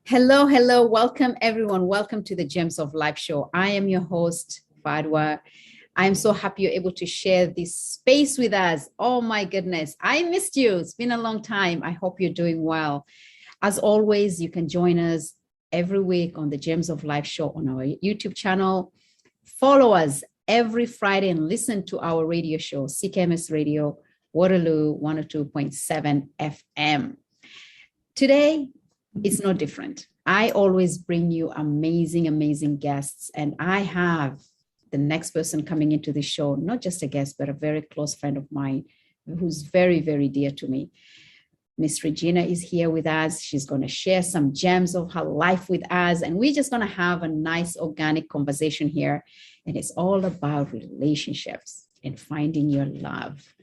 Hello, hello. Welcome, everyone. Welcome to the Gems of Life show. I am your host, Fadwa. I'm so happy you're able to share this space with us. Oh, my goodness. I missed you. It's been a long time. I hope you're doing well. As always, you can join us every week on the Gems of Life show on our YouTube channel. Follow us every Friday and listen to our radio show, CKMS Radio, Waterloo 102.7 FM. Today, it's no different. I always bring you amazing guests. And I have the next person coming into the show, not just a guest, but a very close friend of mine who's very dear to me. Miss Regina is here with us. She's going to share some gems of her life with us. And we're just going to have a nice organic conversation here. And it's all about relationships and finding your love.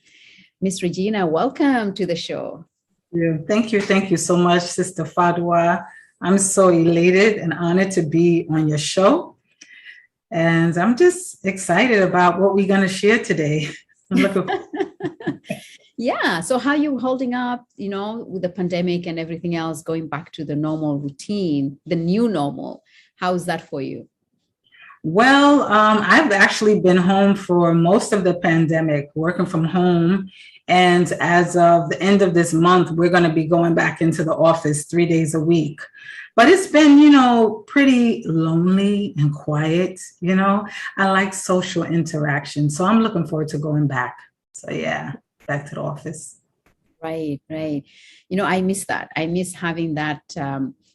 Miss Regina, welcome to the show. Thank you so much, Sister Fadwa. I'm so elated and honored to be on your show. And I'm just excited about what we're going to share today. I'm looking Yeah. So how are you holding up, with the pandemic and everything else, going back to the normal routine, the new normal? How's that for you? Well, I've actually been home for most of the pandemic, working from home. And as of the end of this month, we're going to be going back into the office 3 days a week. But it's been, pretty lonely and quiet. I like social interaction. So I'm looking forward to going back. So yeah, back to the office. Right. I miss that. I miss having that.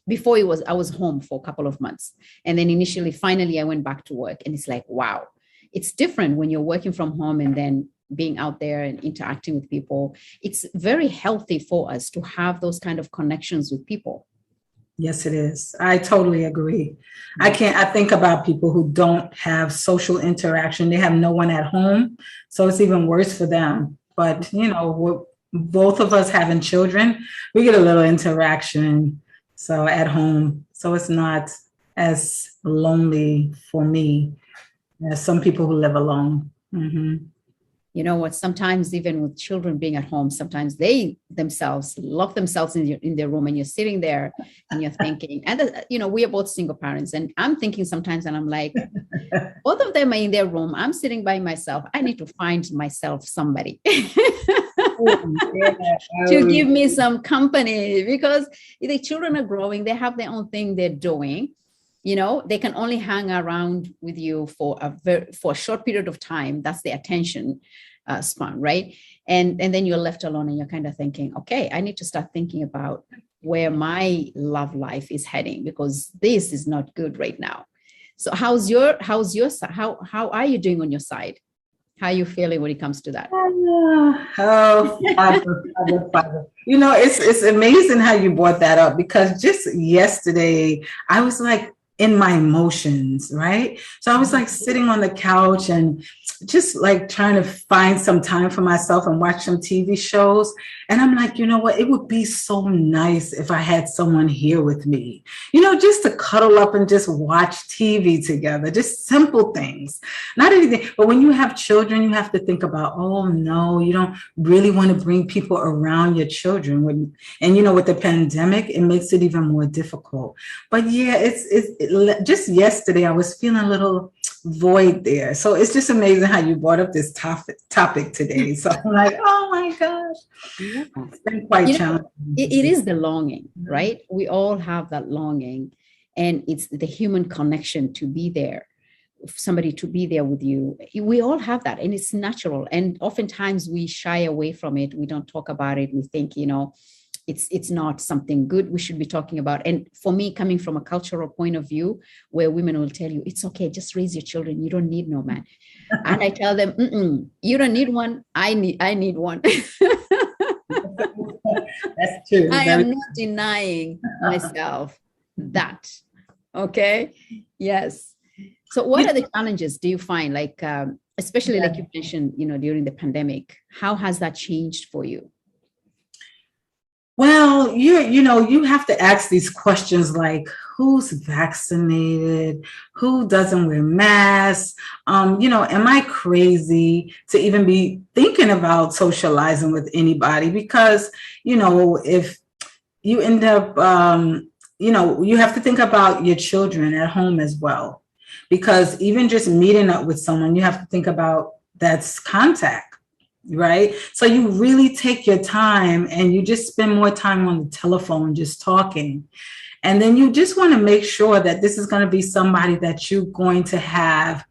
Before I was home for a couple of months. And then finally, I went back to work. And it's like, wow, it's different when you're working from home and then being out there and interacting with people. It's very healthy for us to have those kind of connections with people. Yes, it is. I totally agree. I think about people who don't have social interaction. They have no one at home. So it's even worse for them. But, both of us having children, we get a little interaction. So at home, so it's not as lonely for me as some people who live alone. Mm-hmm. You know what? Sometimes even with children being at home, sometimes they themselves lock themselves in their room, and you're sitting there and you're thinking, and we are both single parents, and I'm thinking sometimes, and I'm like, both of them are in their room. I'm sitting by myself. I need to find myself somebody. To give me some company, because the children are growing, they have their own thing they're doing. They can only hang around with you for a short period of time. That's the attention span, right? And then you're left alone, and you're kind of thinking, okay, I need to start thinking about where my love life is heading, because this is not good right now. So how are you doing on your side? How are you feeling when it comes to that? Father. It's amazing how you brought that up, because just yesterday I was like in my emotions, right? So I was like sitting on the couch and just like trying to find some time for myself and watch some TV shows. And I'm like, you know what? It would be so nice if I had someone here with me, just to cuddle up and just watch TV together, just simple things, not anything. But when you have children, you have to think about, oh no, you don't really want to bring people around your children. With the pandemic, it makes it even more difficult. But yeah, it's just yesterday, I was feeling a little void there. So it's just amazing how you brought up this topic today. So I'm like, oh my gosh, it's been quite challenging. It is the longing, right? We all have that longing, and it's the human connection to be there, somebody to be there with you. We all have that, and it's natural. And oftentimes we shy away from it. We don't talk about it. We think, it's not something good we should be talking about. And for me, coming from a cultural point of view, where women will tell you, it's okay, just raise your children. You don't need no man. And I tell them, you don't need one. I need one. That's true. I am not denying myself that. Okay. Yes. So what are the challenges do you find, like, especially like you mentioned, during the pandemic? How has that changed for you? Well, you have to ask these questions like, who's vaccinated? Who doesn't wear masks? Am I crazy to even be thinking about socializing with anybody? Because, if you end up you have to think about your children at home as well, because even just meeting up with someone, you have to think about that's contact, right? So you really take your time and you just spend more time on the telephone just talking. And then you just want to make sure that this is going to be somebody that you're going to have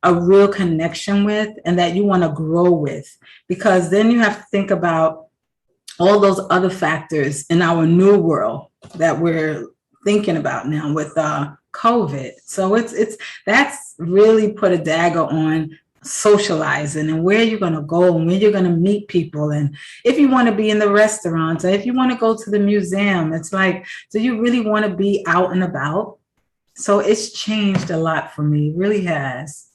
a real connection with and that you want to grow with, because then you have to think about all those other factors in our new world that we're thinking about now with COVID. So that's really put a dagger on socializing and where you're going to go and where you're going to meet people. And if you want to be in the restaurants, or if you want to go to the museum, it's like, do you really want to be out and about? So it's changed a lot for me. It really has.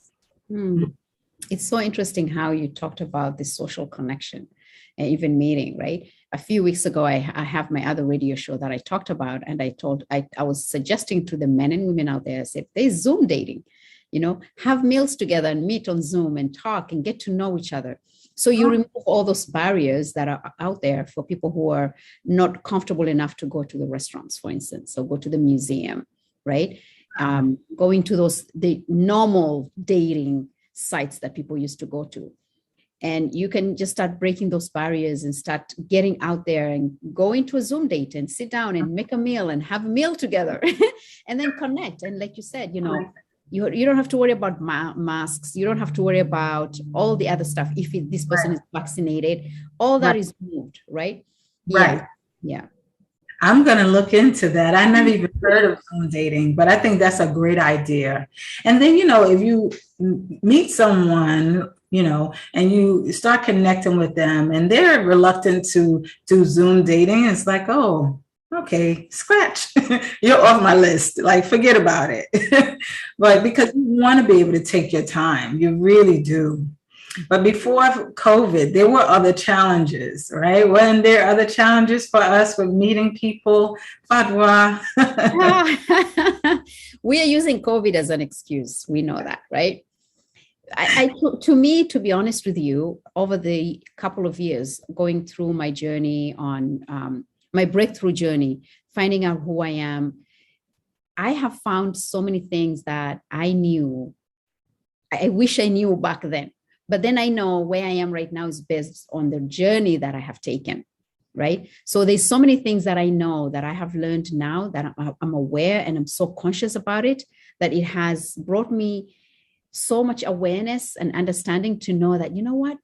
It's so interesting how you talked about this social connection and even meeting, right? A few weeks ago, I have my other radio show that I talked about, and I was suggesting to the men and women out there, I said, there's Zoom dating, have meals together and meet on Zoom and talk and get to know each other. So you remove all those barriers that are out there for people who are not comfortable enough to go to the restaurants, for instance, or go to the museum, right? Going to the normal dating sites that people used to go to. And you can just start breaking those barriers and start getting out there and go into a Zoom date and sit down and make a meal and have a meal together and then connect. And like you said, you don't have to worry about masks. You don't have to worry about all the other stuff. If this person is vaccinated, all that is moved, right? Right. Yeah. I'm going to look into that. I never even heard of Zoom dating, but I think that's a great idea. And then, if you meet someone, and you start connecting with them and they're reluctant to do Zoom dating, it's like, oh, okay, scratch. You're off my list. Like, forget about it. But because you want to be able to take your time, you really do. But before COVID, there were other challenges, right? Weren't there other challenges for us with meeting people? Fadwa. We are using COVID as an excuse. We know that, right? To me, to be honest with you, over the couple of years, going through my journey on my breakthrough journey, finding out who I am, I have found so many things that I wish I knew back then. But then I know where I am right now is based on the journey that I have taken, right? So there's so many things that I know that I have learned now that I'm aware, and I'm so conscious about it, that it has brought me so much awareness and understanding to know that, you know what,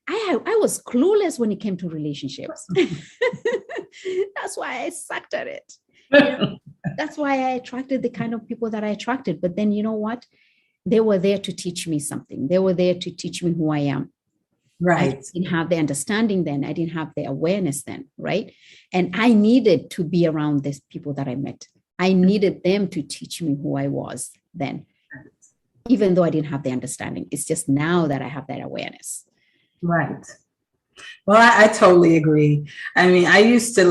I was clueless when it came to relationships. That's why I sucked at it. That's why I attracted the kind of people that I attracted. But then, you know what? They were there to teach me something. They were there to teach me who I am. Right. I didn't have the understanding then. I didn't have the awareness then, right? And I needed to be around these people that I met. I needed them to teach me who I was then, even though I didn't have the understanding. It's just now that I have that awareness. Right. Well, I totally agree. I mean, I used to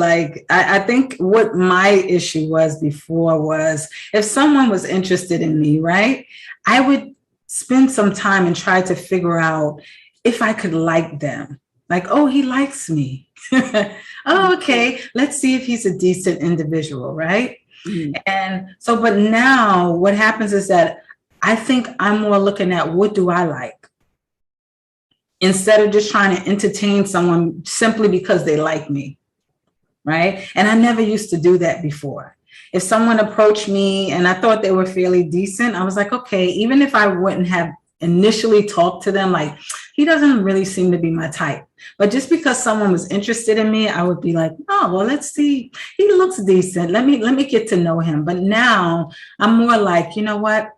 I think what my issue was before was if someone was interested in me, right, I would spend some time and try to figure out if I could like them. Like, oh, he likes me. Oh, okay. Let's see if he's a decent individual, right? Mm-hmm. And so, but now what happens is that I think I'm more looking at what do I like, instead of just trying to entertain someone simply because they like me, right? And I never used to do that before. If someone approached me and I thought they were fairly decent, I was like, okay, even if I wouldn't have initially talked to them, like, he doesn't really seem to be my type. But just because someone was interested in me, I would be like, oh, well, let's see. He looks decent. Let me get to know him. But now I'm more like, you know what?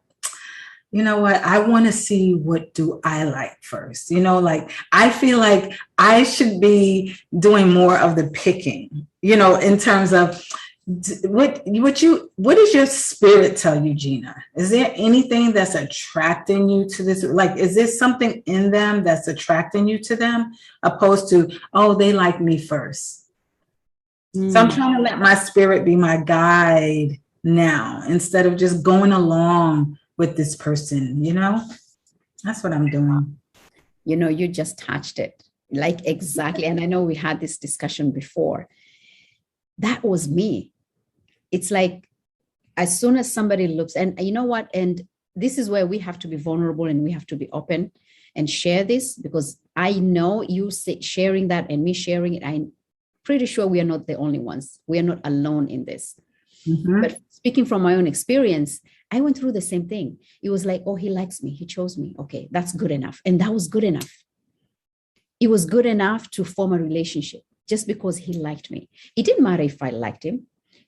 I want to see what do I like first. Like, I feel like I should be doing more of the picking, in terms of what does your spirit tell you, Gina? Is there anything that's attracting you to this? Like, is there something in them that's attracting you to them, opposed to, oh, they like me first? So I'm trying to let my spirit be my guide now, instead of just going along with this person, that's what I'm doing. You just touched it, like, exactly. And I know we had this discussion before. That was me. It's like, as soon as somebody looks, and you know what? And this is where we have to be vulnerable and we have to be open and share this, because I know you sharing that and me sharing it, I'm pretty sure we are not the only ones. We are not alone in this. Mm-hmm. But speaking from my own experience, I went through the same thing. It was like, oh, he likes me. He chose me. Okay, that's good enough. And that was good enough. It was good enough to form a relationship just because he liked me. It didn't matter if I liked him.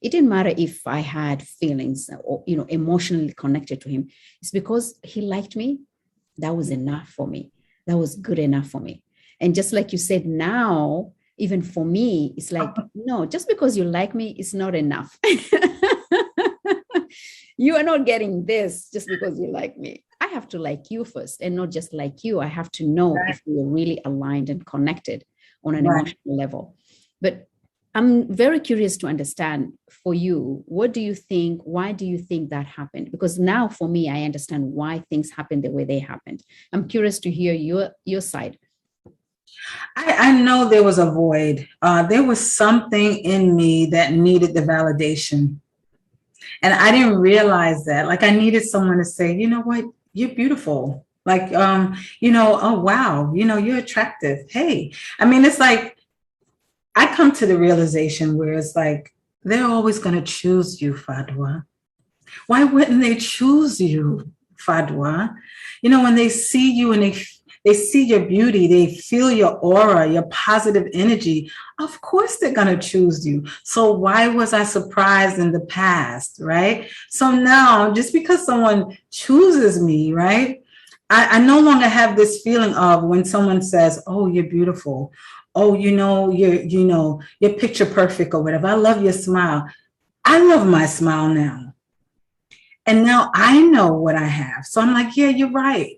It didn't matter if I had feelings or, emotionally connected to him. It's because he liked me. That was enough for me. That was good enough for me. And just like you said, now, even for me, it's like, no, just because you like me, it's not enough. You are not getting this just because you like me. I have to like you first, and not just like you. I have to know if we're really aligned and connected on an emotional level. But I'm very curious to understand, for you, what do you think? Why do you think that happened? Because now for me, I understand why things happened the way they happened. I'm curious to hear your side. I know there was a void. There was something in me that needed the validation. And I didn't realize that. Like, I needed someone to say, you know what, you're beautiful. Like, oh, wow, you're attractive. Hey, I mean, it's like, I come to the realization where it's like, they're always going to choose you, Fadwa. Why wouldn't they choose you, Fadwa? When they see you and they see your beauty, they feel your aura, your positive energy, of course they're going to choose you. So why was I surprised in the past, right? So now, just because someone chooses me, right, I no longer have this feeling of when someone says, oh, you're beautiful. Oh, you're picture perfect or whatever. I love your smile. I love my smile now. And now I know what I have. So I'm like, yeah, you're right.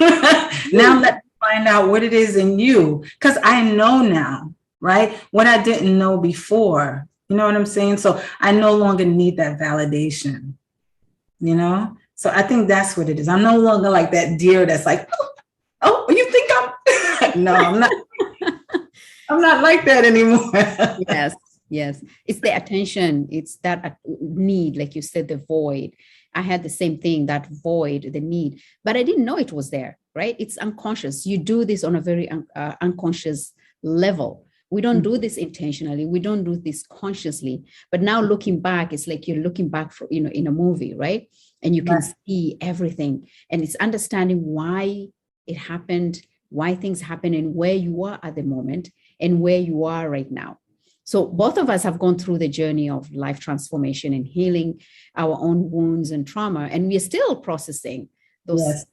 Now let me find out what it is in you, because I know now, right? What I didn't know before. You know what I'm saying? So I no longer need that validation, So I think that's what it is. I'm no longer like that deer that's like, oh, you think I'm no, I'm not. I'm not like that anymore. Yes. It's the attention. It's that need, like you said, the void. I had the same thing, that void, the need, but I didn't know it was there, right? It's unconscious. You do this on a very unconscious level. We don't do this intentionally. We don't do this consciously. But now looking back, it's like you're looking back for, in a movie, right? And you can see everything. And it's understanding why it happened, why things happen, and where you are at the moment and where you are right now. So both of us have gone through the journey of life transformation and healing our own wounds and trauma. And we are still processing those,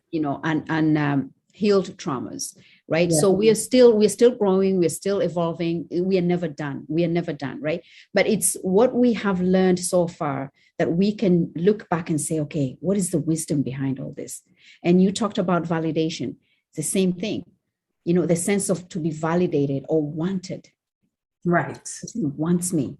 healed traumas, right? Yes. So we are still growing. We're still evolving. We are never done. Right? But it's what we have learned so far that we can look back and say, okay, what is the wisdom behind all this? And you talked about validation. It's the same thing, the sense of to be validated or wanted. Right. Wants me,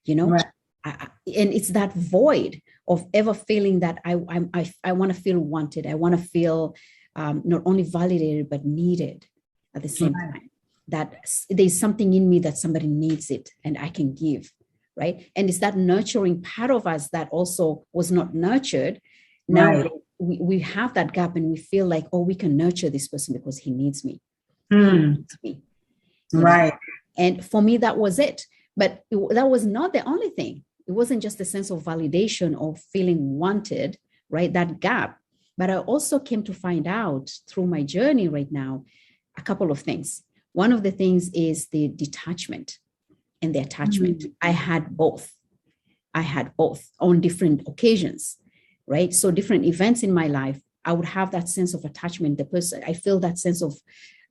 right. And it's that void of ever feeling that I want to feel wanted. I want to feel not only validated, but needed at the same time. That there's something in me that somebody needs it and I can give, right? And it's that nurturing part of us that also was not nurtured. Now we have that gap and we feel like, oh, we can nurture this person because he needs me. He needs me. Right. And for me, that was it. But that was not the only thing. It wasn't just a sense of validation or feeling wanted, right? That gap. But I also came to find out through my journey right now, a couple of things. One of the things is the detachment and the attachment. I had both on different occasions, right? So different events in my life, I would have that sense of attachment. The person, I feel that sense of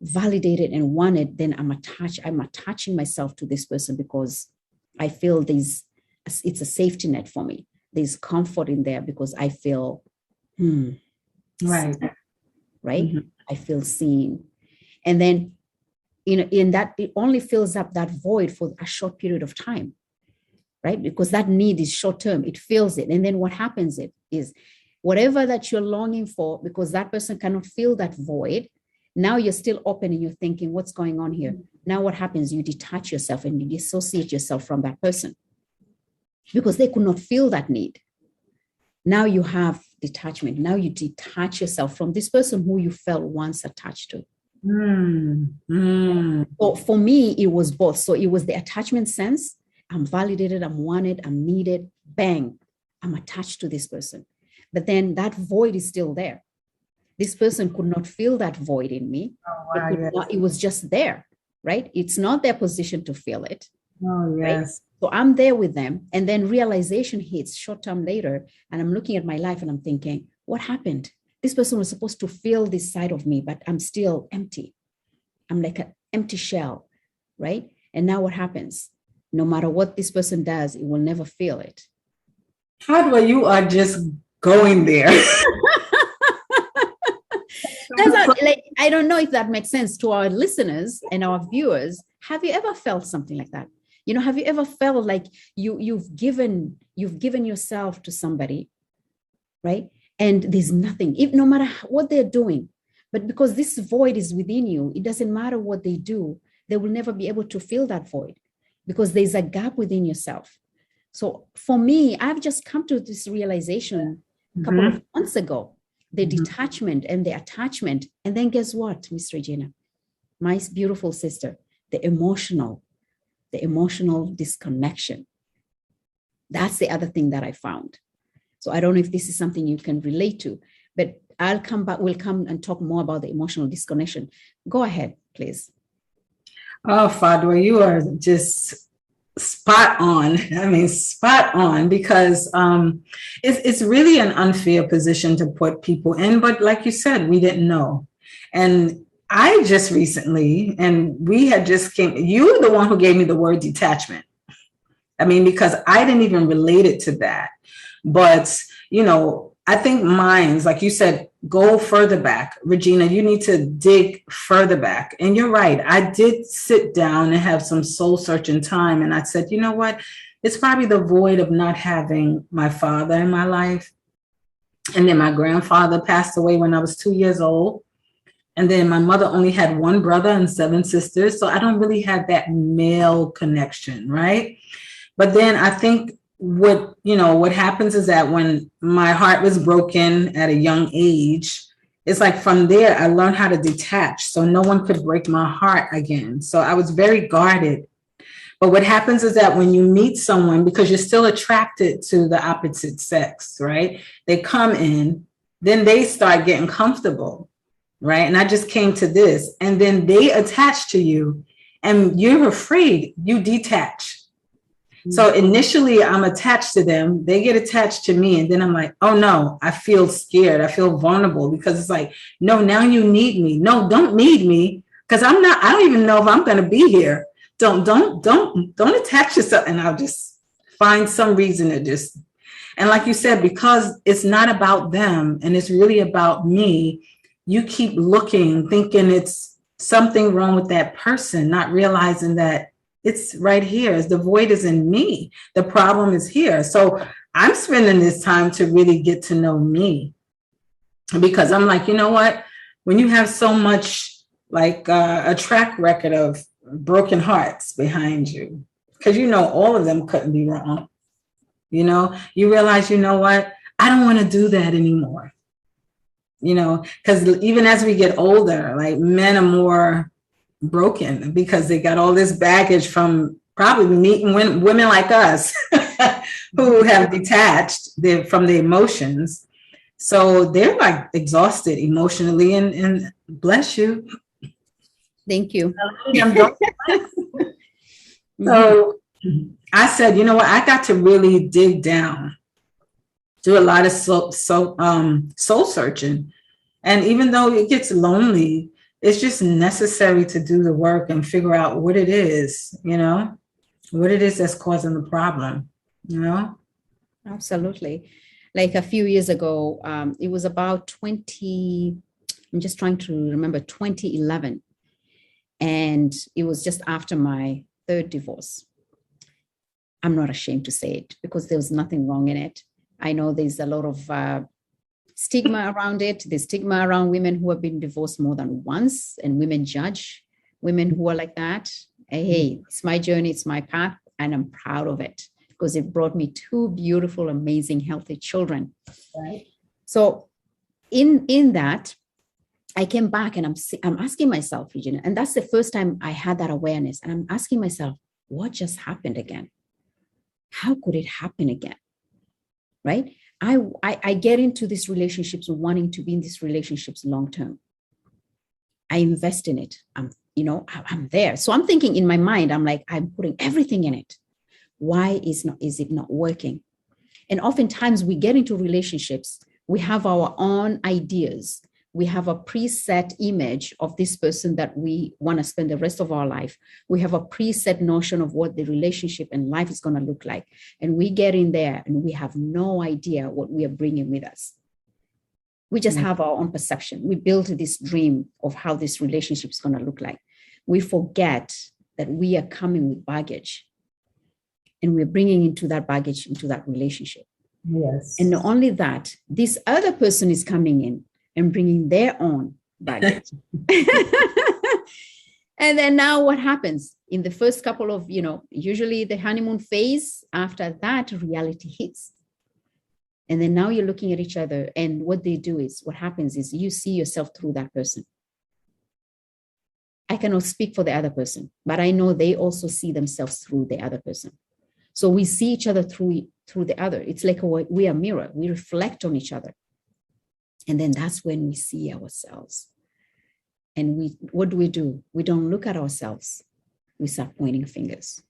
validated and wanted, then I'm attaching myself to this person because I feel it's a safety net for me. There's comfort in there because I feel right. I feel seen. And then in that, it only fills up that void for a short period of time, right? Because that need is short term. It fills it. And then what happens is whatever that you're longing for, because that person cannot fill that void. Now you're still open and you're thinking, what's going on here? Now what happens? You detach yourself and you dissociate yourself from that person. because they could not feel that need. Now you have detachment. Now you detach yourself from this person who you felt once attached to. So for me, it was both. So it was the attachment sense. I'm validated, I'm wanted, I'm needed. Bang, I'm attached to this person. But then that void is still there. This person could not feel that void in me. It was just there, right? It's not their position to feel it. Oh, yes. Right? So I'm there with them. And then realization hits short term later. And I'm looking at my life and I'm thinking, what happened? This person was supposed to feel this side of me, but I'm still empty. I'm like an empty shell, right? And now what happens? No matter what this person does, it will never feel it. Fadwa, you are just going there. I don't know if that makes sense to our listeners and our viewers. Have you ever felt something like that? You know, have you ever felt like you've given yourself to somebody, right? And there's nothing, no matter what they're doing, but because this void is within you, it doesn't matter what they do, they will never be able to fill that void because there's a gap within yourself. So for me, I've just come to this realization a couple of months ago, the detachment and the attachment. And then guess what, Miss Regina, my beautiful sister, the emotional disconnection. That's the other thing that I found. So I don't know if this is something you can relate to, but we'll come and talk more about the emotional disconnection. Go ahead, please. Oh, Fadwa, you are just spot on. I mean, spot on, because it's really an unfair position to put people in. But like you said, we didn't know. And I just recently, and we had just you were the one who gave me the word detachment. I mean, because I didn't even relate it to that. But, you know, I think minds, like you said, go further back. Regina, you need to dig further back. And you're right. I did sit down and have some soul searching time. And I said, you know what? It's probably the void of not having my father in my life. And then my grandfather passed away when I was 2 years old. And then my mother only had one brother and 7 sisters. So I don't really have that male connection, right? But then I think what happens is that when my heart was broken at a young age, it's like from there, I learned how to detach. So no one could break my heart again. So I was very guarded. But what happens is that when you meet someone, because you're still attracted to the opposite sex, right? They come in, then they start getting comfortable, right? And I just came to this, and then they attach to you and you're afraid, you detach. So initially I'm attached to them, they get attached to me. And then I'm like, oh no, I feel scared. I feel vulnerable because it's like, no, now you need me. No, don't need me. Cause I don't even know if I'm going to be here. Don't attach yourself. And I'll just find some reason to just, and like you said, because it's not about them and it's really about me, you keep looking, thinking it's something wrong with that person, not realizing that it's right here. The void is in me. The problem is here. So I'm spending this time to really get to know me, because I'm like, you know what? When you have so much like a track record of broken hearts behind you, because you know all of them couldn't be wrong. You know, you realize, you know what? I don't want to do that anymore. You know, because even as we get older, like men are more broken because they got all this baggage from probably meeting women like us who have detached from the emotions. So they're like exhausted emotionally, and bless you. Thank you. So I said, you know what? I got to really dig down, do a lot of soul searching. And even though it gets lonely, it's just necessary to do the work and figure out what it is, you know, what it is that's causing the problem, you know? Absolutely. Like a few years ago, it was about I'm just trying to remember, 2011. And it was just after my 3rd divorce. I'm not ashamed to say it because there was nothing wrong in it. I know there's a lot of stigma around it. There's stigma around women who have been divorced more than once, and women judge women who are like that. Hey, it's my journey, it's my path, and I'm proud of it. because it brought me two beautiful, amazing, healthy children. Right. So in that, I came back and I'm asking myself, Regina, and that's the first time I had that awareness. And I'm asking myself, what just happened again? How could it happen again? Right? I get into these relationships wanting to be in these relationships long term. I invest in it. I'm there. So I'm thinking in my mind, I'm like, I'm putting everything in it. Why is it not working? And oftentimes we get into relationships, we have our own ideas. We have a preset image of this person that we want to spend the rest of our life. We have a preset notion of what the relationship and life is going to look like. And we get in there and we have no idea what we are bringing with us. We just have our own perception. We build this dream of how this relationship is going to look like. We forget that we are coming with baggage and we're bringing into that baggage into that relationship. Yes. And not only that, this other person is coming in and bringing their own baggage. And then now what happens in the first couple of, usually the honeymoon phase, after that reality hits. And then now you're looking at each other, and what happens is you see yourself through that person. I cannot speak for the other person, but I know they also see themselves through the other person. So we see each other through the other. It's like we are a mirror. We reflect on each other. And then that's when we see ourselves. And what do? We don't look at ourselves. We start pointing fingers.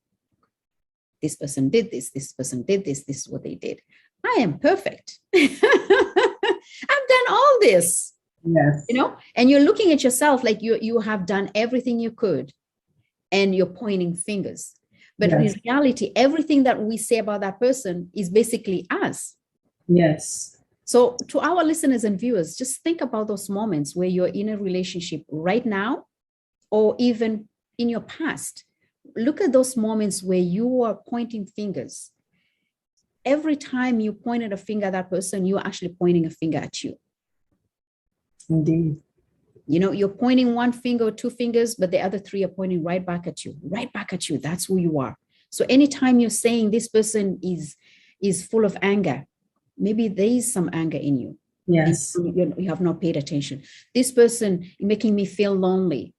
This person did this person did this is what they did. I am perfect. I've done all this. Yes. And you're looking at yourself like you have done everything you could, and you're pointing fingers. But in reality, everything that we say about that person is basically us. Yes. So to our listeners and viewers, just think about those moments where you're in a relationship right now, or even in your past. Look at those moments where you are pointing fingers. Every time you pointed a finger at that person, you're actually pointing a finger at you. Indeed. You're pointing one finger or two fingers, but the other three are pointing right back at you. That's who you are. So anytime you're saying this person is full of anger, maybe there is some anger in you. Yes. You have not paid attention. This person making me feel lonely.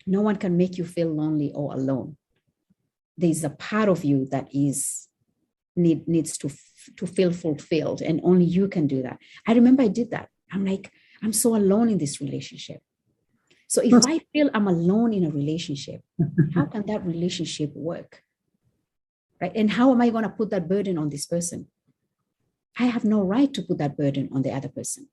No one can make you feel lonely or alone. There's a part of you that needs to feel fulfilled, and only you can do that. I remember I did that. I'm like, I'm so alone in this relationship. So if I feel I'm alone in a relationship, how can that relationship work? Right? And how am I going to put that burden on this person? I have no right to put that burden on the other person.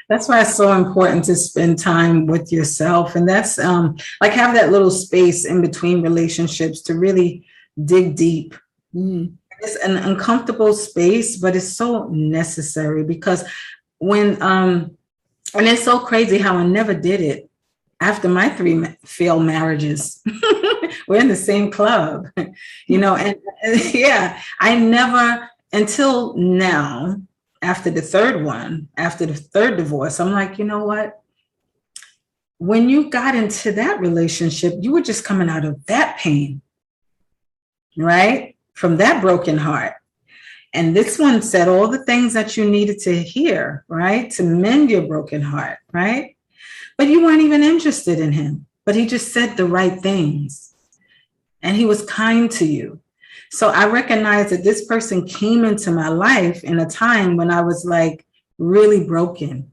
That's why it's so important to spend time with yourself. And that's like have that little space in between relationships to really dig deep. It's an uncomfortable space, but it's so necessary, because and it's so crazy how I never did it after my 3 failed marriages. We're in the same club, and I never, until now, after the third divorce, I'm like, you know what? When you got into that relationship, you were just coming out of that pain, right? From that broken heart. And this one said all the things that you needed to hear, right? To mend your broken heart, right? But you weren't even interested in him, but he just said the right things. And he was kind to you. So I recognized that this person came into my life in a time when I was like really broken.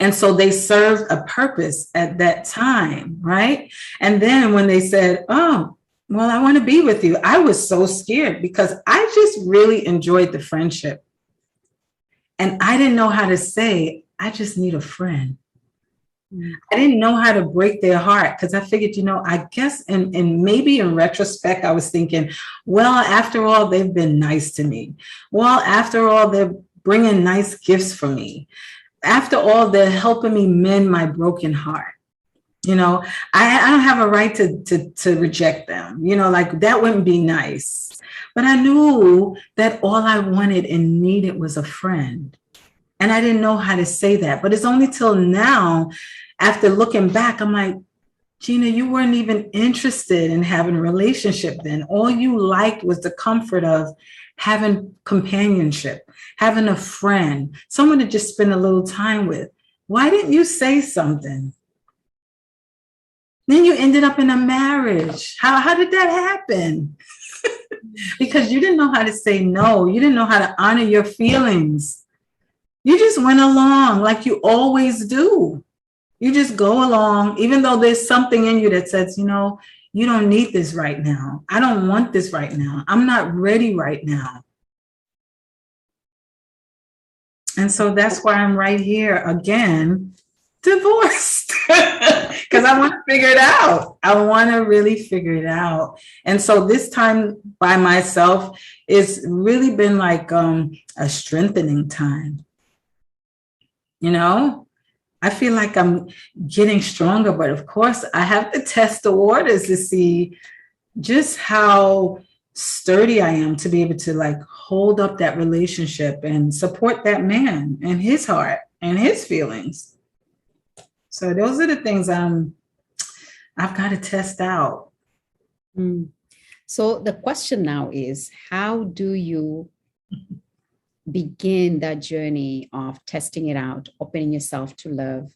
And so they served a purpose at that time, right? And then when they said, oh, well, I want to be with you, I was so scared, because I just really enjoyed the friendship. And I didn't know how to say, I just need a friend. I didn't know how to break their heart, because I figured, I guess, and maybe in retrospect, I was thinking, well, after all, they've been nice to me. Well, after all, they're bringing nice gifts for me. After all, they're helping me mend my broken heart. I don't have a right to reject them. Like that wouldn't be nice. But I knew that all I wanted and needed was a friend. And I didn't know how to say that. But it's only till now, after looking back, I'm like, Gina, you weren't even interested in having a relationship then. All you liked was the comfort of having companionship, having a friend, someone to just spend a little time with. Why didn't you say something? Then you ended up in a marriage. How did that happen? Because you didn't know how to say no. You didn't know how to honor your feelings. You just went along like you always do. You just go along, even though there's something in you that says, you know, you don't need this right now. I don't want this right now. I'm not ready right now. And so that's why I'm right here again, divorced, because I want to figure it out. I want to really figure it out. And so this time by myself, it's really been like a strengthening time. You know, I feel like I'm getting stronger, but of course I have to test the waters to see just how sturdy I am to be able to like hold up that relationship and support that man and his heart and his feelings. So those are the things I've got to test out. So the question now is, how do you begin that journey of testing it out, opening yourself to love,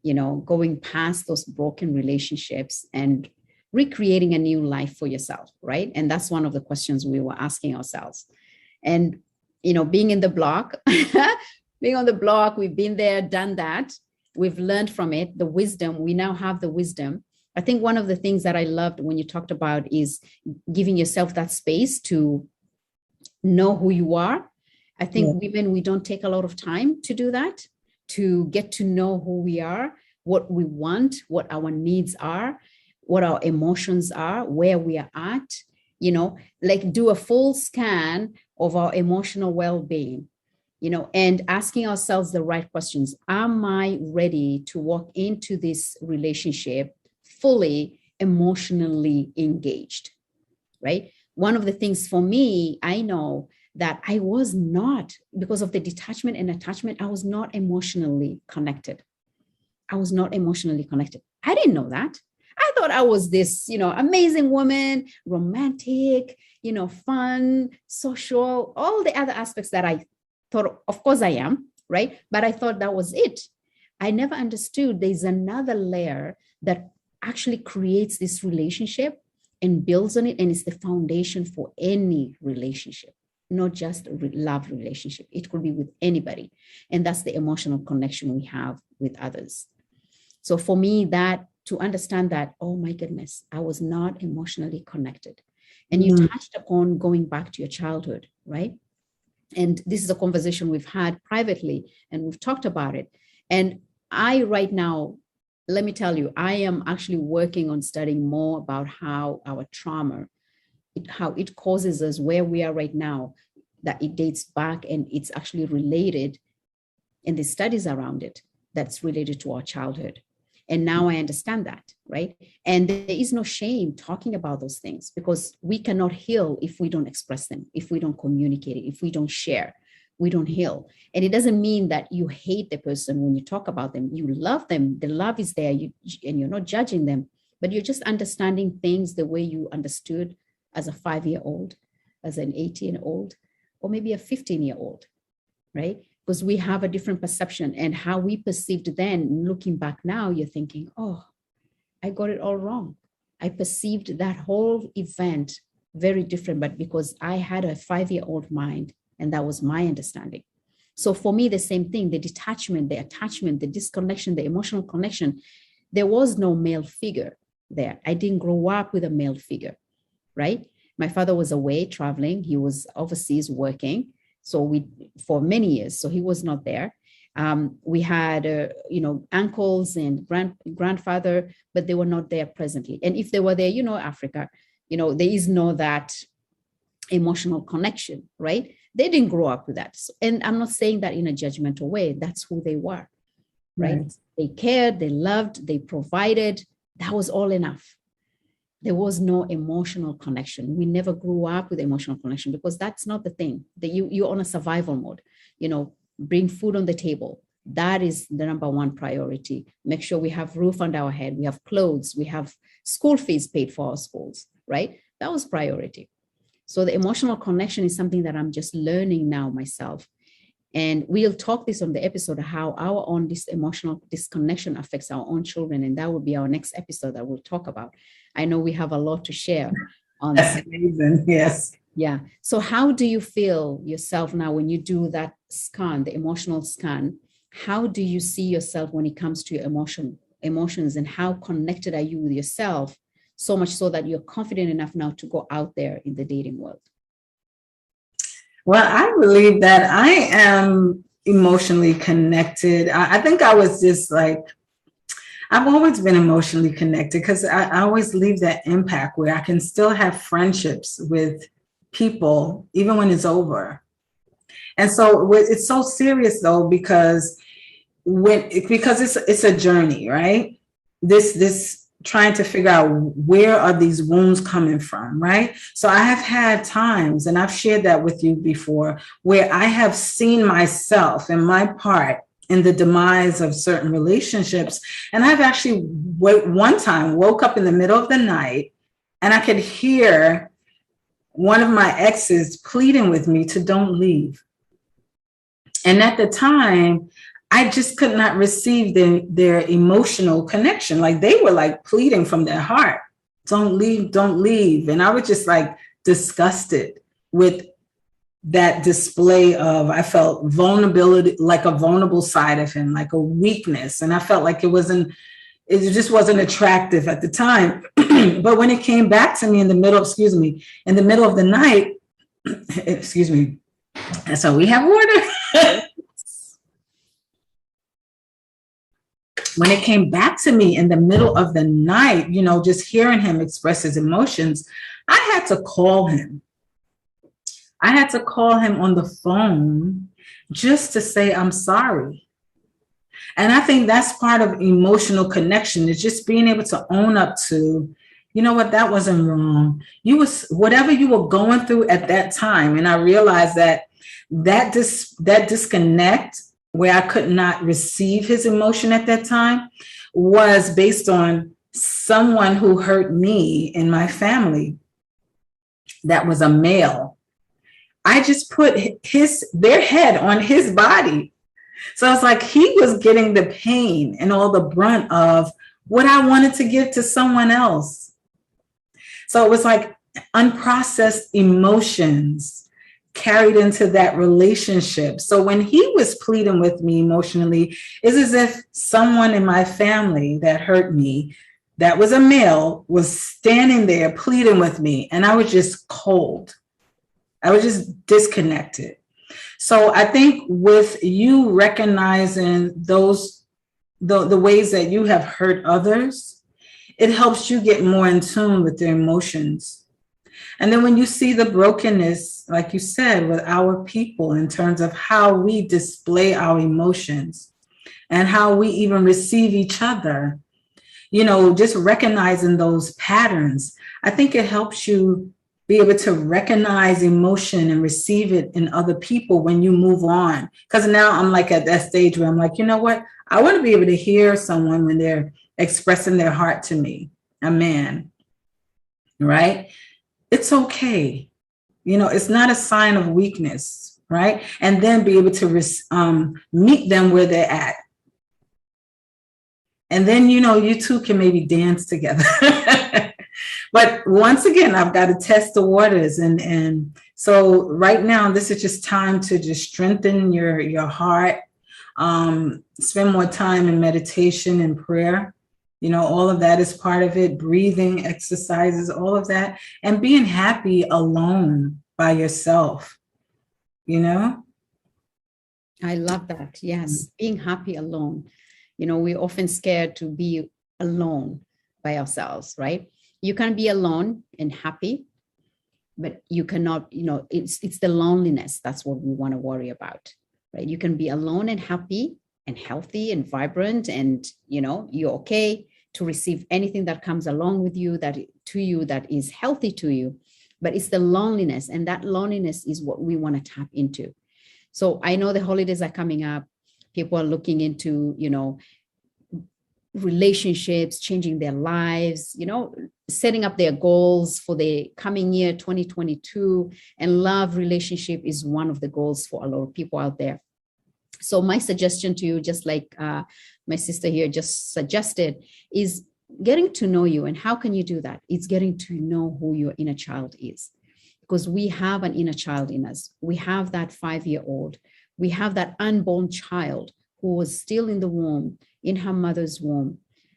you know, going past those broken relationships and recreating a new life for yourself, right? And that's one of the questions we were asking ourselves. And, you know, being in the block, being on the block, we've been there, done that. We've learned from it, the wisdom. We now have the wisdom. I think one of the things that I loved when you talked about is giving yourself that space to know who you are. I think women, we don't take a lot of time to do that, to get to know who we are, what we want, what our needs are, what our emotions are, where we are at, you know, like do a full scan of our emotional well-being, you know, and asking ourselves the right questions. Am I ready to walk into this relationship fully emotionally engaged, right? One of the things for me, I know that I was not, because of the detachment and attachment, I was not emotionally connected. I was not emotionally connected. I didn't know that. I thought I was this, you know, amazing woman, romantic, you know, fun, social, all the other aspects that I thought, of course I am, right? But I thought that was it. I never understood there's another layer that actually creates this relationship and builds on it. And it's the foundation for any relationship, not just a love relationship. It could be with anybody. And that's the emotional connection we have with others. So for me, that to understand that, oh my goodness, I was not emotionally connected. And you touched upon going back to your childhood, right? And this is a conversation we've had privately and we've talked about it. And I right now, let me tell you, I am actually working on studying more about how our trauma, how it causes us where we are right now, that it dates back and it's actually related, and the studies around it that's related to our childhood. And now I understand that, right? And there is no shame talking about those things, because we cannot heal if we don't express them, if we don't communicate it, if we don't share, we don't heal. And it doesn't mean that you hate the person when you talk about them. You love them. The love is there, and you're not judging them, but you're just understanding things the way you understood as a 5-year-old, as an 18-year-old, or maybe a 15-year-old, right? Because we have a different perception, and how we perceived then, looking back now, you're thinking, oh, I got it all wrong. I perceived that whole event very different, but because I had a 5-year-old mind, and that was my understanding. So for me, the same thing, the detachment, the attachment, the disconnection, the emotional connection, there was no male figure there. I didn't grow up with a male figure, right? My father was away traveling. He was overseas working. So for many years, so he was not there. We had, uncles and grandfather, but they were not there presently. And if they were there, Africa, there is no that emotional connection, right? They didn't grow up with that. So, and I'm not saying that in a judgmental way. That's who they were, right? They cared, they loved, they provided. That was all enough. There was no emotional connection. We never grew up with emotional connection, because that's not the thing. That you're on a survival mode, bring food on the table, That is the number one priority. Make sure we have roof under our head, we have clothes, we have school fees paid for our schools, right? That was priority. So the emotional connection is something that I'm just learning now myself. And we'll talk this on the episode, how our own this emotional disconnection affects our own children. And that will be our next episode that we'll talk about. I know we have a lot to share on That's amazing. Yes. Yeah. So how do you feel yourself now when you do that scan, the emotional scan? How do you see yourself when it comes to your emotions, and how connected are you with yourself, so much so that you're confident enough now to go out there in the dating world? Well, I believe that I am emotionally connected. I think I was just like, I've always been emotionally connected because I always leave that impact where I can still have friendships with people even when it's over. And so it's so serious though, because it's a journey, right? This trying to figure out where are these wounds coming from, right? So I have had times, and I've shared that with you before, where I have seen myself and my part in the demise of certain relationships. And I've actually one time woke up in the middle of the night and I could hear one of my exes pleading with me to don't leave. And at the time, I just could not receive their emotional connection. Like they were like pleading from their heart, don't leave, don't leave. And I was just like disgusted with that display of, I felt vulnerability, like a vulnerable side of him, like a weakness. And I felt like it just wasn't attractive at the time. But when it came back to me in the middle of the night, excuse me. And so we have water. When it came back to me in the middle of the night, just hearing him express his emotions, I had to call him. I had to call him on the phone just to say, I'm sorry. And I think that's part of emotional connection, is just being able to own up to, you know what, that wasn't wrong. Whatever you were going through at that time. And I realized that disconnect, where I could not receive his emotion at that time, was based on someone who hurt me in my family that was a male. I just put their head on his body. So it's like he was getting the pain and all the brunt of what I wanted to give to someone else. So it was like unprocessed emotions carried into that relationship. So when he was pleading with me emotionally, it's as if someone in my family that hurt me, that was a male, was standing there pleading with me. And I was just cold. I was just disconnected. So I think with you recognizing the ways that you have hurt others, it helps you get more in tune with their emotions. And then when you see the brokenness, like you said, with our people in terms of how we display our emotions and how we even receive each other, just recognizing those patterns, I think it helps you be able to recognize emotion and receive it in other people when you move on. Because now I'm like at that stage where I'm like, you know what? I want to be able to hear someone when they're expressing their heart to me, a man, right? It's okay. It's not a sign of weakness, right? And then be able to meet them where they're at. And then, you two can maybe dance together. But once again, I've got to test the waters. And so right now, this is just time to just strengthen your heart, spend more time in meditation and prayer. All of that is part of it, breathing exercises, all of that, and being happy alone by yourself, I love that. Yes. Being happy alone. We're often scared to be alone by ourselves, right? You can be alone and happy, but you cannot, it's the loneliness. That's what we want to worry about, right? You can be alone and happy and healthy and vibrant, and, you're okay to receive anything that comes along with you, that is healthy to you. But it's the loneliness, and that loneliness is what we want to tap into. So I know the holidays are coming up. People are looking into, relationships, changing their lives, setting up their goals for the coming year, 2022. And love relationship is one of the goals for a lot of people out there. So my suggestion to you, just like my sister here just suggested, is getting to know you. And how can you do that? It's getting to know who your inner child is. Because we have an inner child in us. We have that 5-year-old. We have that unborn child who was still in the womb, in her mother's womb,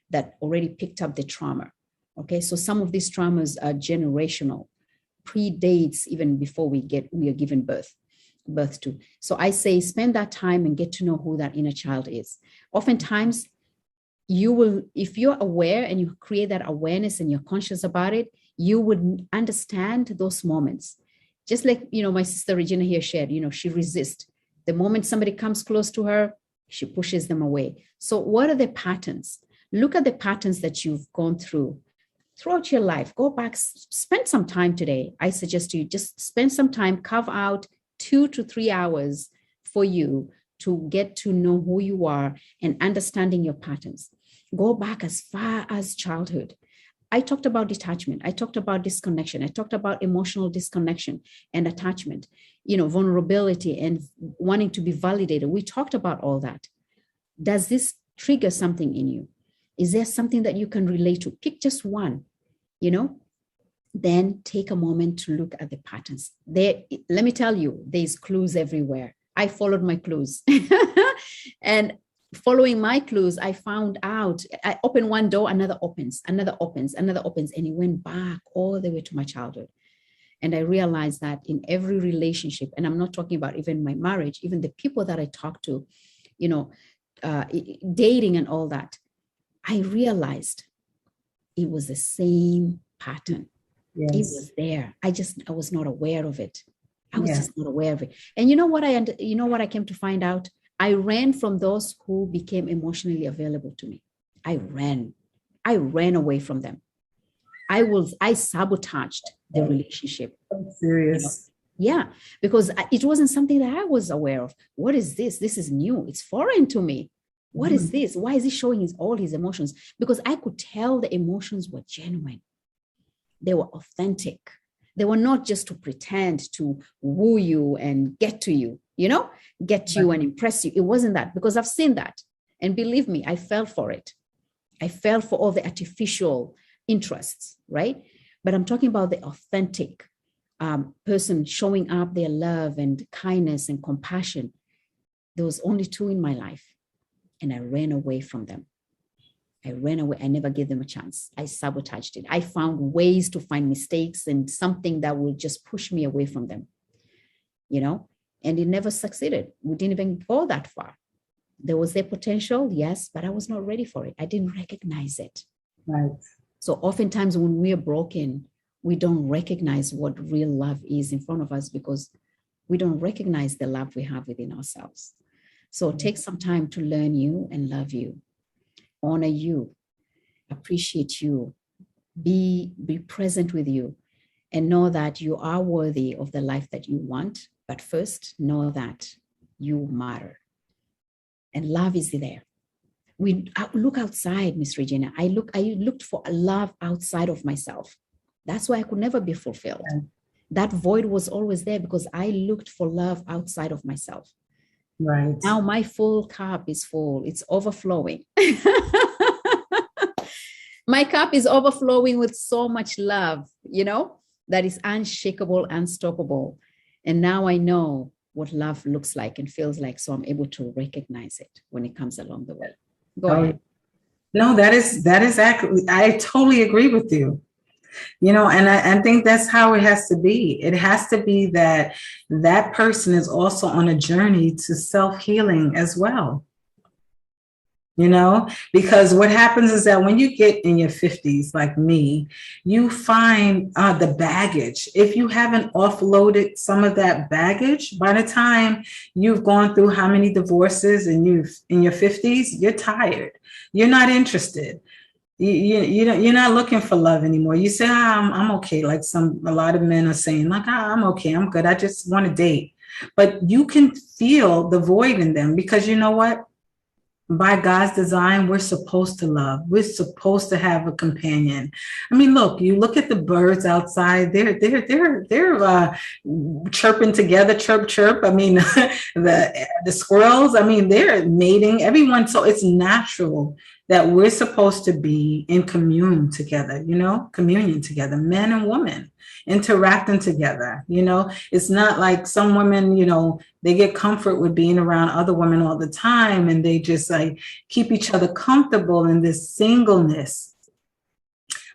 that already picked up the trauma. Okay, so some of these traumas are generational, predates even before we are given birth to. So I say spend that time and get to know who that inner child is. Oftentimes, you will, if you're aware and you create that awareness and you're conscious about it, you would understand those moments. Just like, my sister Regina here shared, she resists. The moment somebody comes close to her, she pushes them away. So what are the patterns? Look at the patterns that you've gone through throughout your life. Go back, spend some time today. I suggest you just spend some time, carve out 2 to 3 hours for you to get to know who you are and understanding your patterns. Go back as far as childhood. I talked about detachment. I talked about disconnection. I talked about emotional disconnection and attachment, vulnerability and wanting to be validated. We talked about all that. Does this trigger something in you? Is there something that you can relate to? Pick just one, then take a moment to look at the patterns. Let me tell you, there's clues everywhere. I followed my clues. And following my clues, I found out, I open one door, another opens, and it went back all the way to my childhood. And I realized that in every relationship, and I'm not talking about even my marriage, even the people that I talk to, dating and all that, I realized it was the same pattern. Yes. It was there. I was not aware of it. I was just not aware of it. And you know what I came to find out? I ran from those who became emotionally available to me. I ran away from them. I sabotaged the relationship. I'm serious. Yeah, because it wasn't something that I was aware of. What is this? This is new. It's foreign to me. What is this? Why is he showing all his emotions? Because I could tell the emotions were genuine. They were authentic. They were not just to pretend to woo you and get to you, get you and impress you. It wasn't that, because I've seen that. And believe me, I fell for it. I fell for all the artificial interests, right? But I'm talking about the authentic person showing up their love and kindness and compassion. There was only 2 in my life, and I ran away from them. I ran away. I never gave them a chance. I sabotaged it. I found ways to find mistakes and something that would just push me away from them, and it never succeeded. We didn't even go that far. There was a potential, yes, but I was not ready for it. I didn't recognize it. Right. So oftentimes when we are broken, we don't recognize what real love is in front of us because we don't recognize the love we have within ourselves. So take some time to learn you and love you, honor you, appreciate you, be present with you, and know that you are worthy of the life that you want. But first, know that you matter. And love is there. I look outside, Miss Regina. I looked for a love outside of myself. That's why I could never be fulfilled. Yeah. That void was always there because I looked for love outside of myself. Right. Now my full cup is full. It's overflowing. My cup is overflowing with so much love, that is unshakable, unstoppable. And now I know what love looks like and feels like. So I'm able to recognize it when it comes along the way. Go ahead. No, that is actually, I totally agree with you. And I think that's how it has to be. It has to be that person is also on a journey to self-healing as well. Because what happens is that when you get in your 50s, like me, you find the baggage. If you haven't offloaded some of that baggage, by the time you've gone through how many divorces and in your 50s, you're tired. You're not interested. You're not looking for love anymore. You say, I'm okay. Like a lot of men are saying, like, I'm okay. I'm good. I just want to date. but you can feel the void in them, because you know what? By God's design, we're supposed to love. We're supposed to have a companion. I mean, look, you look at the birds outside, they're chirping together, chirp, chirp. I mean, the squirrels, I mean, they're mating, everyone. So it's natural that we're supposed to be in communion together, communion together, men and women interacting together. It's not like some women, they get comfort with being around other women all the time, and they just like keep each other comfortable in this singleness,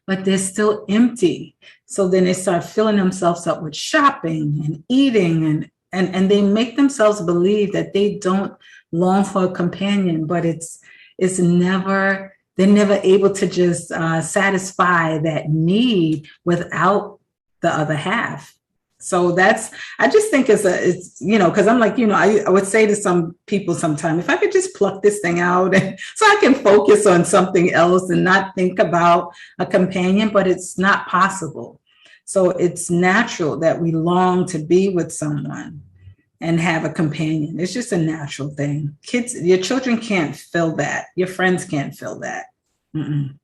but they're still empty. So then they start filling themselves up with shopping and eating, and they make themselves believe that they don't long for a companion, but they're never able to just satisfy that need without the other half. So I just think it's because I'm like, I would say to some people sometime, if I could just pluck this thing out and so I can focus on something else and not think about a companion, but it's not possible. So it's natural that we long to be with someone and have a companion. It's just a natural thing. Your children can't fill that. Your friends can't fill that. Mm-mm.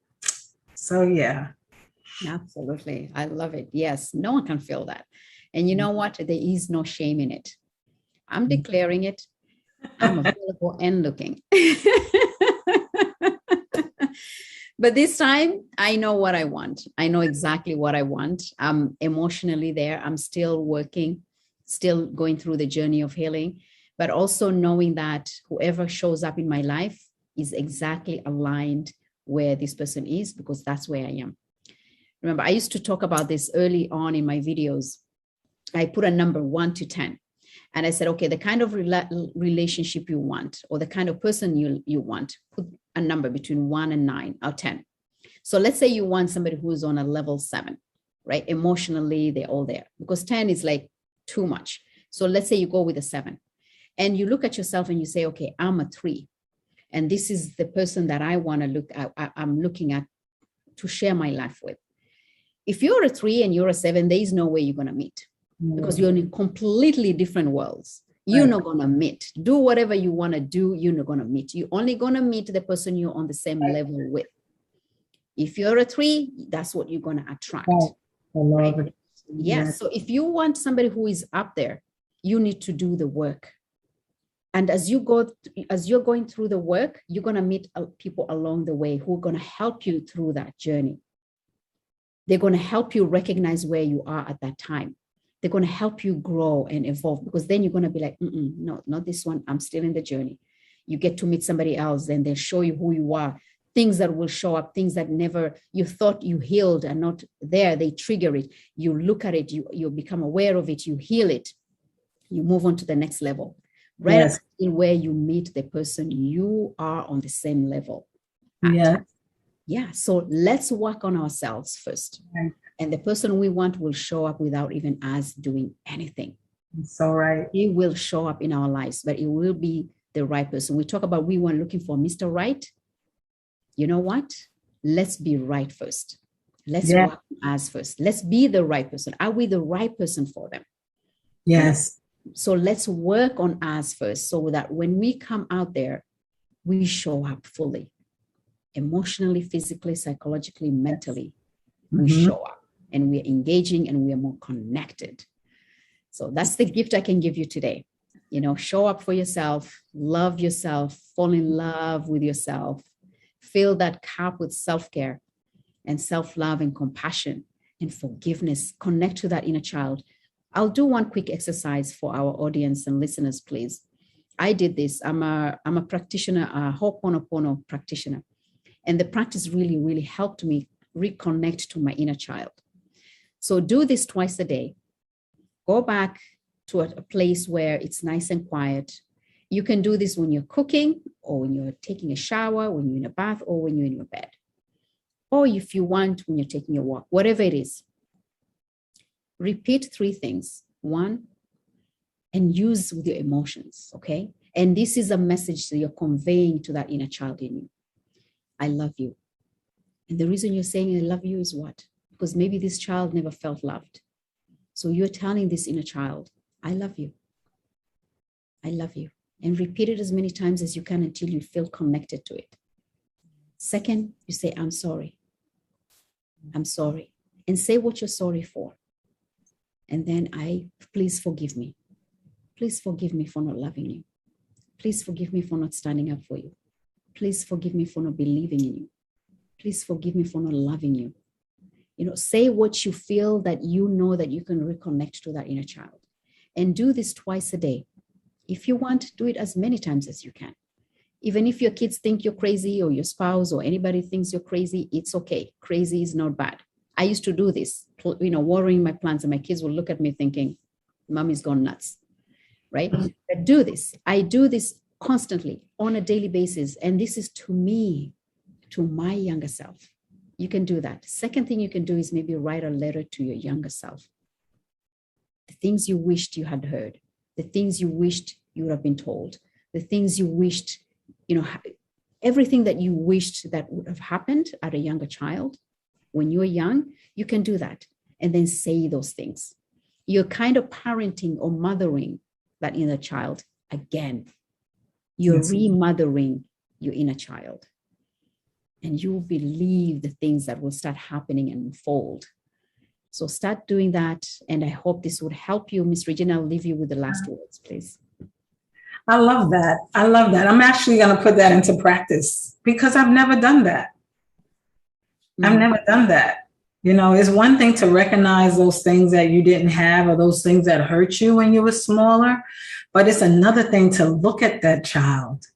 So, yeah. Absolutely. I love it. Yes, no one can feel that. And you know what? There is no shame in it. I'm declaring it. I'm available and looking. But this time, I know what I want. I know exactly what I want. I'm emotionally there. I'm still working, still going through the journey of healing, but also knowing that whoever shows up in my life is exactly aligned where this person is, because that's where I am. Remember, I used to talk about this early on in my videos. I put a number 1 to 10. And I said, okay, the kind of relationship you want, or the kind of person you want, put a number between 1 and 9 or 10. So let's say you want somebody who's on a level 7, right? Emotionally, they're all there, because 10 is like too much. So let's say you go with a 7 and you look at yourself and you say, okay, I'm a 3. And this is the person that I want to look at. I'm looking at to share my life with. If you're a 3 and you're a 7, there is no way you're going to meet, because you're in completely different worlds. You're not going to meet. Do whatever you want to do, you're not going to meet. You're only going to meet the person you're on the same level with. If you're a 3, that's what you're going to attract. Right? Yeah. So if you want somebody who is up there, you need to do the work. And as you're going through the work, you're going to meet people along the way who are going to help you through that journey. They're going to help you recognize where you are at that time. They're going to help you grow and evolve, because then you're going to be like, no, not this one. I'm still in the journey. You get to meet somebody else, then they'll show you who you are. Things that will show up, things that never you thought you healed are not there. They trigger it. You look at it, you become aware of it, you heal it, you move on to the next level. Right up in where you meet the person you are on the same level. Yeah. So let's work on ourselves first. And the person we want will show up without even us doing anything. So right. He will show up in our lives, but it will be the right person. We talk about we weren't looking for Mr. Right. You know what? Let's be right first. Let's work on us first. Let's be the right person. Are we the right person for them? Yes. So let's work on us first, so that when we come out there, we show up fully, emotionally, physically, psychologically, mentally. We show up and we're engaging and we are more connected. So that's the gift I can give you today. Show up for yourself, love yourself, fall in love with yourself, fill that cup with self-care and self-love and compassion and forgiveness. Connect to that inner child. I'll do one quick exercise for our audience and listeners, please. I did this. I'm a practitioner, a Ho'oponopono practitioner. And the practice really, really helped me reconnect to my inner child. So do this twice a day. Go back to a place where it's nice and quiet. You can do this when you're cooking, or when you're taking a shower, when you're in a bath, or when you're in your bed. Or if you want, when you're taking a walk, whatever it is. Repeat 3 things. 1, and use with your emotions, okay? And this is a message that you're conveying to that inner child in you. I love you. And the reason you're saying I love you is what? Because maybe this child never felt loved. So you're telling this inner child, I love you. I love you. And repeat it as many times as you can until you feel connected to it. Second, you say, I'm sorry. I'm sorry. And say what you're sorry for. And then please forgive me. Please forgive me for not loving you. Please forgive me for not standing up for you. Please forgive me for not believing in you. Please forgive me for not loving you. Say what you feel that you know that you can reconnect to that inner child. And do this twice a day. If you want, do it as many times as you can. Even if your kids think you're crazy, or your spouse or anybody thinks you're crazy, it's okay. Crazy is not bad. I used to do this, watering my plants, and my kids will look at me thinking, Mommy's gone nuts, right? But do this. I do this constantly on a daily basis. And this is to me, to my younger self. You can do that. Second thing you can do is maybe write a letter to your younger self. The things you wished you had heard, the things you wished you would have been told, the things you wished, everything that you wished that would have happened at a younger child. When you're young, you can do that and then say those things. You're kind of parenting or mothering that inner child again. You're remothering your inner child. And you will believe the things that will start happening and unfold. So start doing that. And I hope this would help you. Miss Regina, I'll leave you with the last words, please. I love that. I love that. I'm actually going to put that into practice because I've never done that. I've never done that. It's one thing to recognize those things that you didn't have or those things that hurt you when you were smaller, but it's another thing to look at that child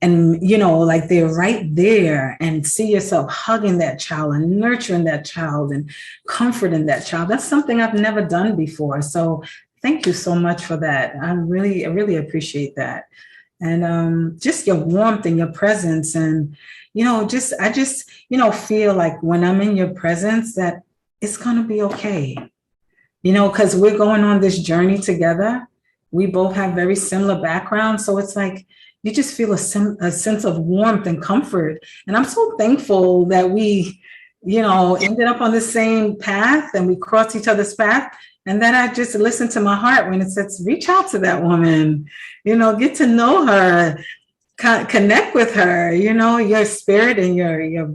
and, like they're right there and see yourself hugging that child and nurturing that child and comforting that child. That's something I've never done before. So thank you so much for that. I really appreciate that. And just your warmth and your presence. And, I just feel like when I'm in your presence that it's going to be okay, because we're going on this journey together. We both have very similar backgrounds. So it's like, you just feel a sense of warmth and comfort. And I'm so thankful that we, ended up on the same path and we crossed each other's path. And then I just listened to my heart when it says, reach out to that woman, get to know her, connect with her, your spirit and your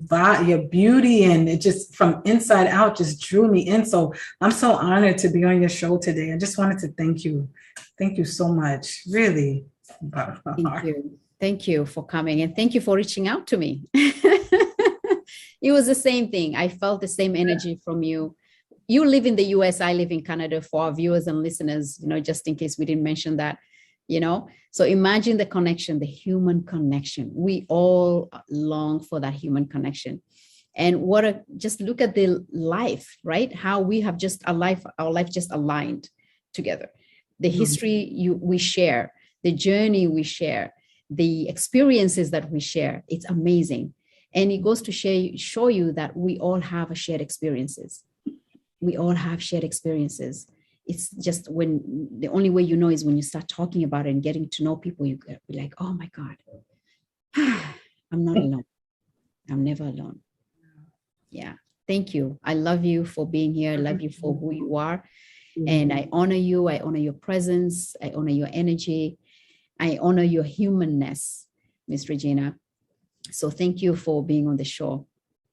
beauty. And it just from inside out just drew me in. So I'm so honored to be on your show today. I just wanted to thank you. Thank you so much. Really. Thank you. Thank you for coming. And thank you for reaching out to me. It was the same thing. I felt the same energy from you. You live in the US, I live in Canada, for our viewers and listeners, just in case we didn't mention that, So imagine the connection, the human connection. We all long for that human connection. And just look at the life, right? How we have just our life just aligned together. The history we share, the journey we share, the experiences that we share, it's amazing. And it goes to show you that we all have shared experiences. We all have shared experiences. It's just when the only way is when you start talking about it and getting to know people, you be like, oh my God, I'm not alone. I'm never alone. Yeah. Thank you. I love you for being here. I love you for who you are. And I honor you. I honor your presence. I honor your energy. I honor your humanness, Miss Regina. So thank you for being on the show.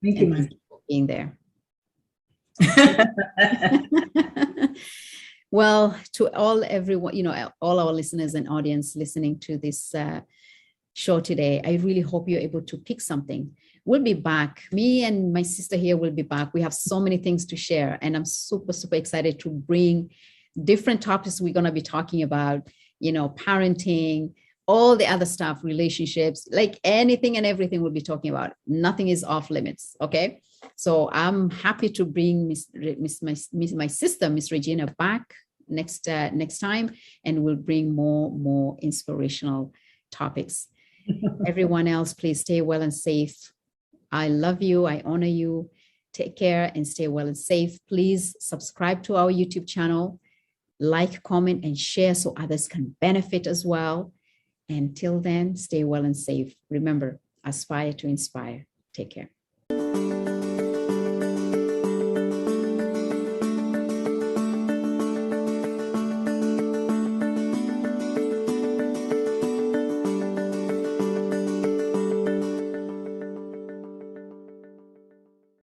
Thank you for being there. Well, to everyone, all our listeners and audience listening to this show today, I really hope you're able to pick something. We'll be back. Me and my sister here will be back. We have so many things to share, and I'm super, super excited to bring different topics we're going to be talking about, parenting, all the other stuff, relationships, like anything and everything we'll be talking about. Nothing is off limits. Okay. So I'm happy to bring my sister, Miss Regina, back next time, and we'll bring more inspirational topics. Everyone else, please stay well and safe. I love you. I honor you. Take care and stay well and safe. Please subscribe to our YouTube channel, like, comment, and share so others can benefit as well. Until then, stay well and safe. Remember, aspire to inspire. Take care.